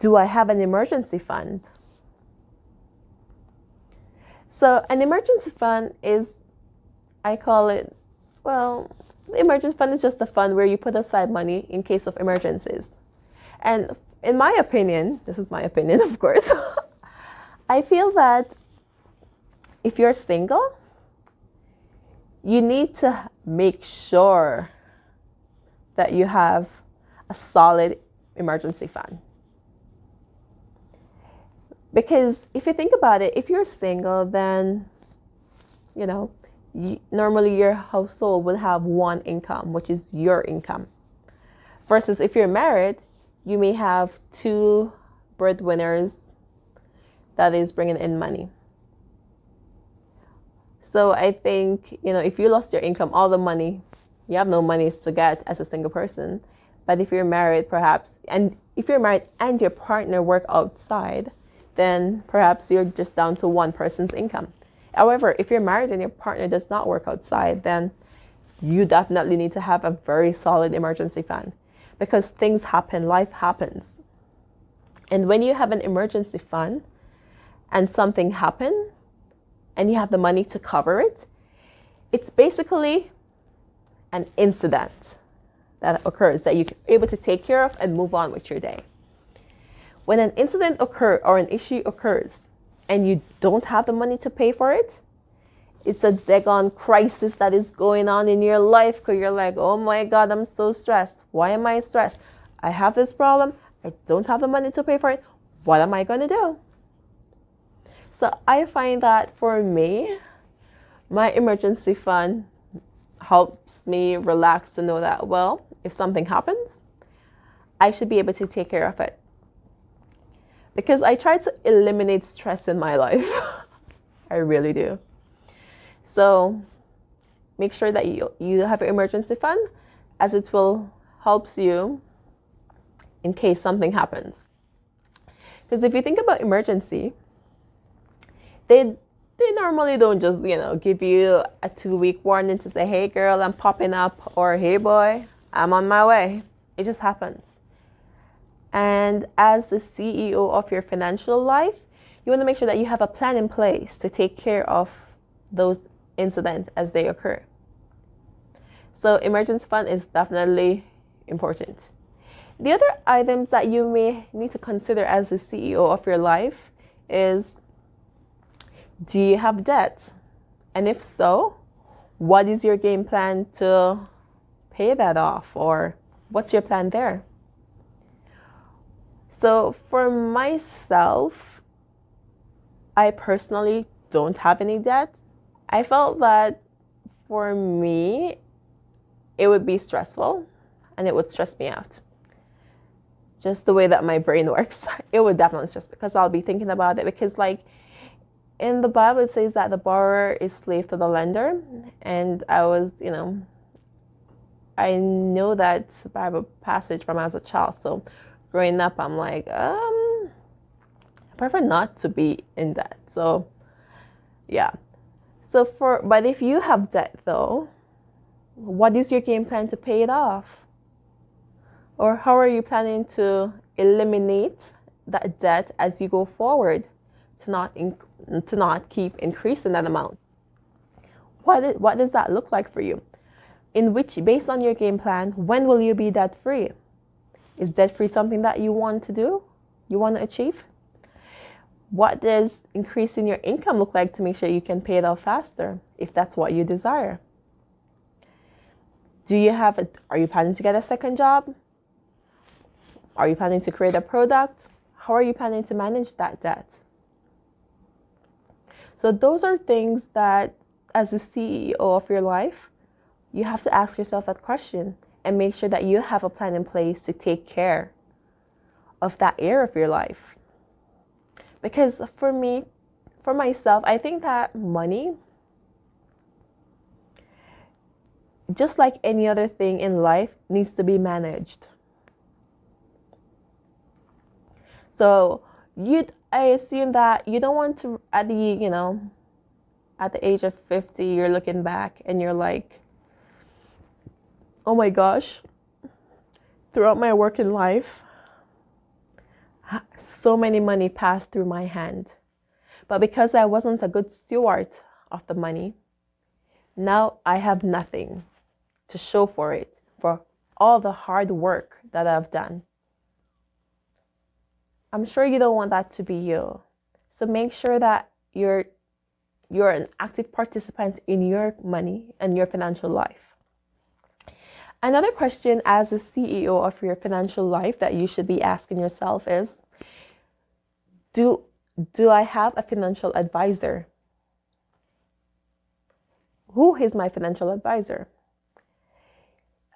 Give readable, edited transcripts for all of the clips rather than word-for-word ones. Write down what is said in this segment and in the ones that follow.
Do I have an emergency fund? So an emergency fund is, I call it, well, the emergency fund is just a fund where you put aside money in case of emergencies. And in my opinion, this is my opinion, of course, I feel that if you're single, you need to make sure that you have a solid emergency fund. Because if you think about it, if you're single, then, normally your household will have one income, which is your income. Versus if you're married, you may have two breadwinners that is bringing in money. So I think, if you lost your income, all the money, you have no money to get as a single person. But if you're married, perhaps, and if you're married and your partner work outside, then perhaps you're just down to one person's income. However, if you're married and your partner does not work outside, then you definitely need to have a very solid emergency fund, because things happen, life happens. And when you have an emergency fund and something happens and you have the money to cover it, it's basically an incident that occurs that you're able to take care of and move on with your day. When an incident occurs or an issue occurs and you don't have the money to pay for it, it's a daggone crisis that is going on in your life, because you're like, oh my God, I'm so stressed. Why am I stressed? I have this problem. I don't have the money to pay for it. What am I going to do? So I find that for me, my emergency fund helps me relax to know that, well, if something happens, I should be able to take care of it. Because I try to eliminate stress in my life. I really do. So make sure that you have an emergency fund, as it will help you in case something happens. Because if you think about emergency, they normally don't just, give you a 2-week warning to say, hey girl, I'm popping up, or hey boy, I'm on my way. It just happens. And as the CEO of your financial life, you want to make sure that you have a plan in place to take care of those incidents as they occur. So emergency fund is definitely important. The other items that you may need to consider as the CEO of your life is, do you have debt? And if so, what is your game plan to pay that off? Or what's your plan there? So for myself, I personally don't have any debt. I felt that for me, it would be stressful and it would stress me out. Just the way that my brain works, it would definitely stress, because I'll be thinking about it. Because in the Bible, it says that the borrower is slave to the lender. And I know that Bible passage from as a child. So growing up, I'm like, I prefer not to be in debt. So yeah. But if you have debt though, what is your game plan to pay it off? Or how are you planning to eliminate that debt as you go forward to not keep increasing that amount? What does that look like for you? Based on your game plan, when will you be debt free? Is debt free something that you want to do? You want to achieve? What does increasing your income look like to make sure you can pay it off faster, if that's what you desire? Are you planning to get a second job? Are you planning to create a product? How are you planning to manage that debt? So those are things that, as the CEO of your life, you have to ask yourself that question and make sure that you have a plan in place to take care of that area of your life. Because for myself, I think that money, just like any other thing in life, needs to be managed. So I assume that you don't want to, at the age of 50, you're looking back and you're like, oh my gosh, throughout my working life, So many money passed through my hand. But because I wasn't a good steward of the money, now I have nothing to show for it, for all the hard work that I've done. I'm sure you don't want that to be you. So make sure that you're an active participant in your money and your financial life. Another question as a CEO of your financial life that you should be asking yourself is, do I have a financial advisor? Who is my financial advisor?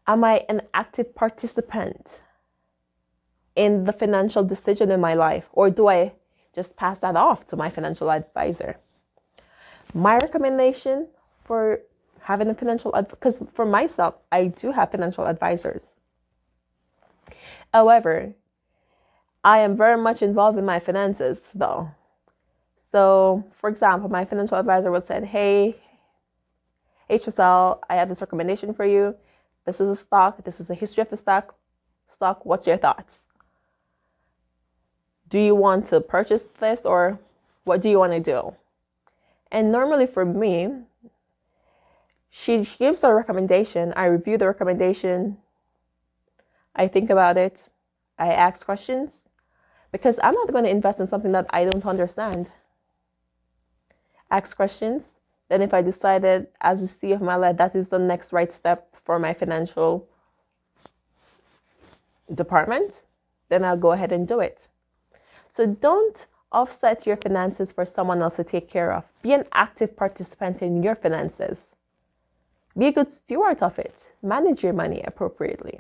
Am I an active participant in the financial decision in my life, or do I just pass that off to my financial advisor? My recommendation for having a financial because for myself, I do have financial advisors. However, I am very much involved in my finances though. So, for example, my financial advisor would say, hey, HSL, I have this recommendation for you. This is a stock. This is a history of the stock. What's your thoughts? Do you want to purchase this, or what do you want to do? And normally for me, she gives a recommendation. I review the recommendation. I think about it. I ask questions because I'm not going to invest in something that I don't understand. Ask questions. Then if I decided as the CEO of my life, that is the next right step for my financial department, then I'll go ahead and do it. So don't offset your finances for someone else to take care of. Be an active participant in your finances. Be a good steward of it. Manage your money appropriately.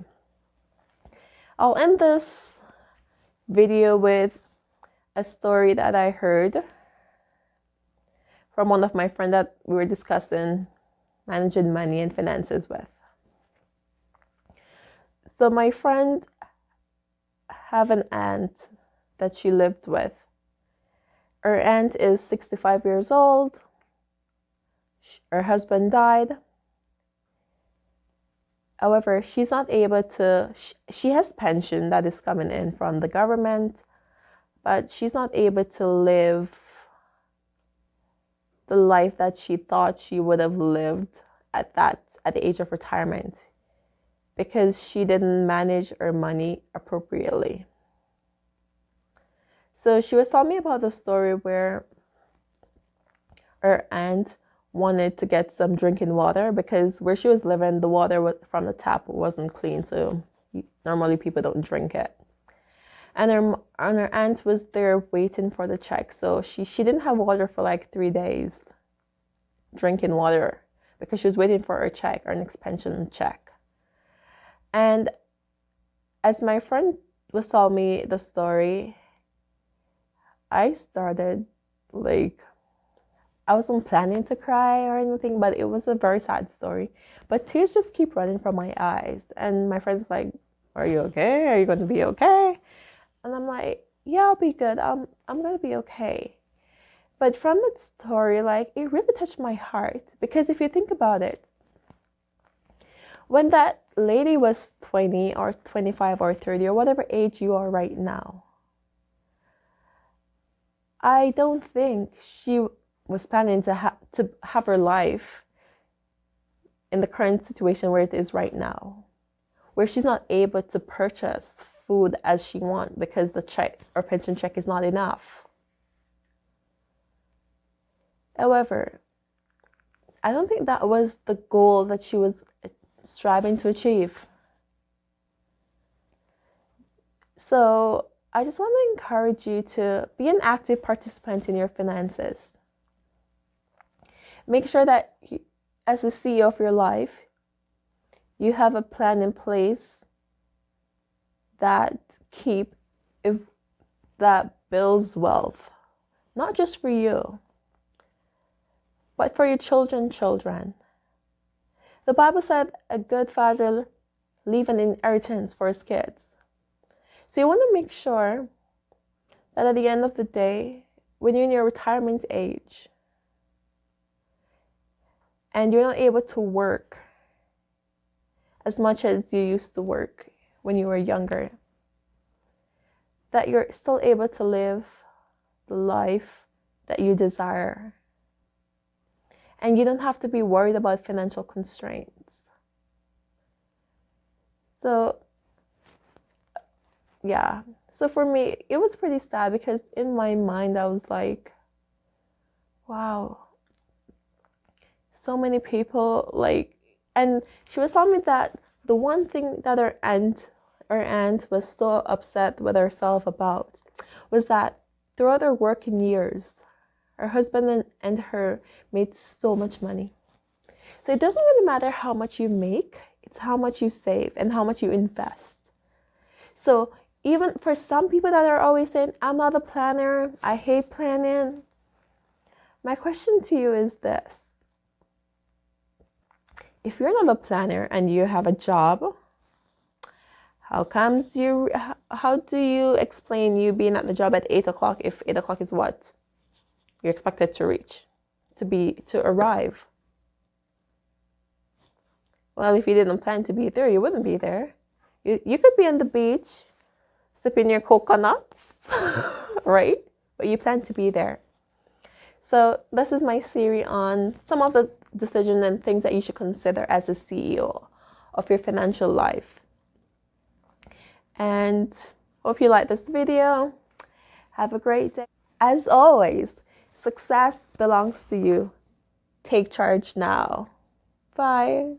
I'll end this video with a story that I heard from one of my friends that we were discussing managing money and finances with. So my friend have an aunt that she lived with. Her aunt is 65 years old. Her husband died. However, she's not able to, she has pension that is coming in from the government, but she's not able to live the life that she thought she would have lived at the age of retirement, because she didn't manage her money appropriately. So she was telling me about the story where her aunt wanted to get some drinking water because where she was living, the water from the tap wasn't clean, so normally people don't drink it. And her aunt was there waiting for the check, so she didn't have water for like 3 days, drinking water, because she was waiting for her check, her next pension check. And as my friend was telling me the story, I started I wasn't planning to cry or anything, but it was a very sad story. But tears just keep running from my eyes. And my friend's like, are you okay? Are you going to be okay? And I'm like, yeah, I'll be good. I'm going to be okay. But from that story, it really touched my heart. Because if you think about it, when that lady was 20 or 25 or 30 or whatever age you are right now, I don't think she was planning to have her life in the current situation where it is right now, where she's not able to purchase food as she wants because the check or pension check is not enough. However, I don't think that was the goal that she was striving to achieve. So I just want to encourage you to be an active participant in your finances. Make sure that as the CEO of your life, you have a plan in place that builds wealth, not just for you, but for your children. The Bible said a good father leave an inheritance for his kids. So you want to make sure that at the end of the day, when you're in your retirement age and you're not able to work as much as you used to work when you were younger, that you're still able to live the life that you desire. And you don't have to be worried about financial constraints. So, yeah. So for me, it was pretty sad because in my mind, I was like, wow, so many people, like, and she was telling me that the one thing that her aunt was so upset with herself about was that throughout her working years, her husband and her made so much money. So it doesn't really matter how much you make, it's how much you save and how much you invest. So even for some people that are always saying, I'm not a planner, I hate planning, my question to you is this. If you're not a planner and you have a job, how do you explain you being at the job at 8 o'clock if 8 o'clock is what you're expected to reach, to arrive? Well, if you didn't plan to be there, you wouldn't be there. You could be on the beach, sipping your coconuts, right? But you plan to be there. So this is my series on some of the decisions and things that you should consider as a CEO of your financial life. And hope you like this video. Have a great day. As always, success belongs to you. Take charge now. Bye.